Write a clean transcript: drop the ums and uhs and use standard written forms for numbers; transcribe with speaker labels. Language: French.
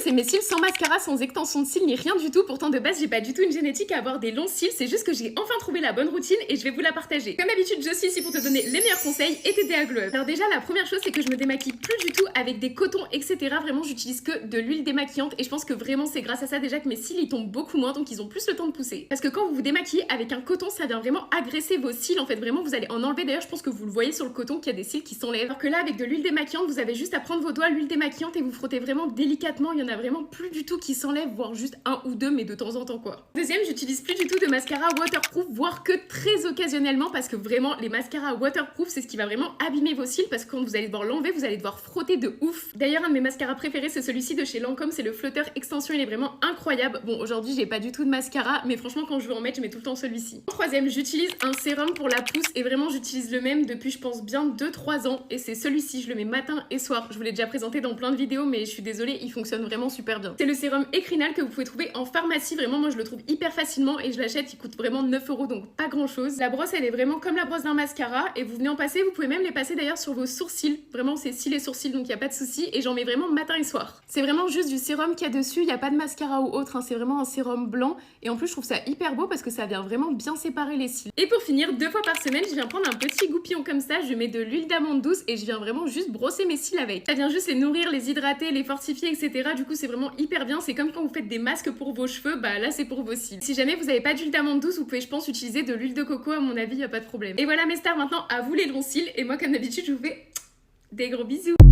Speaker 1: brosser mes cils sans mascara, sans extension de cils ni rien du tout. Pourtant de base j'ai pas du tout une génétique à avoir des longs cils, c'est juste que j'ai enfin trouvé la bonne routine et je vais vous la partager. Comme d'habitude je suis ici pour te donner les meilleurs conseils et t'aider à glow up. Alors déjà la première chose c'est que je me démaquille plus du tout avec des cotons etc. Vraiment j'utilise que de l'huile démaquillante et je pense que vraiment c'est grâce à ça déjà que mes cils ils tombent beaucoup moins, donc ils ont plus le temps de pousser. Parce que quand vous vous démaquillez avec un coton ça vient vraiment agresser vos cils, en fait vraiment vous allez en enlever. D'ailleurs je pense que vous le voyez sur le coton qu'il y a des cils qui s'enlèvent. Alors que là avec de l'huile démaquillante vous avez juste à prendre vos doigts, l'huile démaquillante et vous frottez vraiment délicatement. Il y en a vraiment plus du tout qui s'enlèvent, voire juste un ou deux mais de temps en temps quoi. Deuxième, j'utilise plus du tout de mascara waterproof, voire que très occasionnellement, parce que vraiment les mascaras waterproof c'est ce qui va vraiment abîmer vos cils, parce que quand vous allez devoir l'enlever vous allez devoir frotter de ouf. D'ailleurs un de mes mascaras préférés c'est celui-ci de chez Lancôme, c'est le Flutter Extension, il est vraiment incroyable. Bon aujourd'hui j'ai pas du tout de mascara mais franchement quand je veux en mettre je mets tout le temps celui-ci. Troisième, j'utilise un sérum pour la pousse et vraiment j'utilise le même depuis je pense bien 2-3 ans et c'est celui-ci, je le mets matin et soir. Je vous l'ai déjà présenté dans plein de vidéos mais je suis désolée, il fonctionne vraiment super bien. C'est le sérum Ecrinal que vous pouvez trouver en pharmacie, vraiment moi je le trouve hyper facilement et je l'achète, il coûte vraiment 9 € donc pas grand chose. La brosse elle est vraiment comme la brosse d'un mascara et vous venez en passer, vous pouvez même les passer d'ailleurs sur vos sourcils, vraiment c'est cils et sourcils donc il n'y a pas de souci et j'en mets vraiment matin et soir. C'est vraiment juste du sérum qu'il y a dessus, il n'y a pas de mascara ou autre, hein. C'est vraiment un sérum blanc et en plus je trouve ça hyper beau parce que ça vient vraiment bien séparer les cils. Et pour finir, 2 fois par semaine je viens prendre un petit goupillon comme ça, je mets de l'huile d'amande douce et je viens vraiment juste brosser mes cils avec. Ça vient juste les nourrir, les hydrater, les fortifier etc. Du coup c'est vraiment hyper bien, c'est comme quand vous faites des masques pour vos cheveux, bah là c'est pour vos cils. Si jamais vous n'avez pas d'huile d'amande douce, vous pouvez je pense utiliser de l'huile de coco, à mon avis y a pas de problème. Et voilà mes stars, maintenant à vous les longs cils et moi comme d'habitude je vous fais des gros bisous.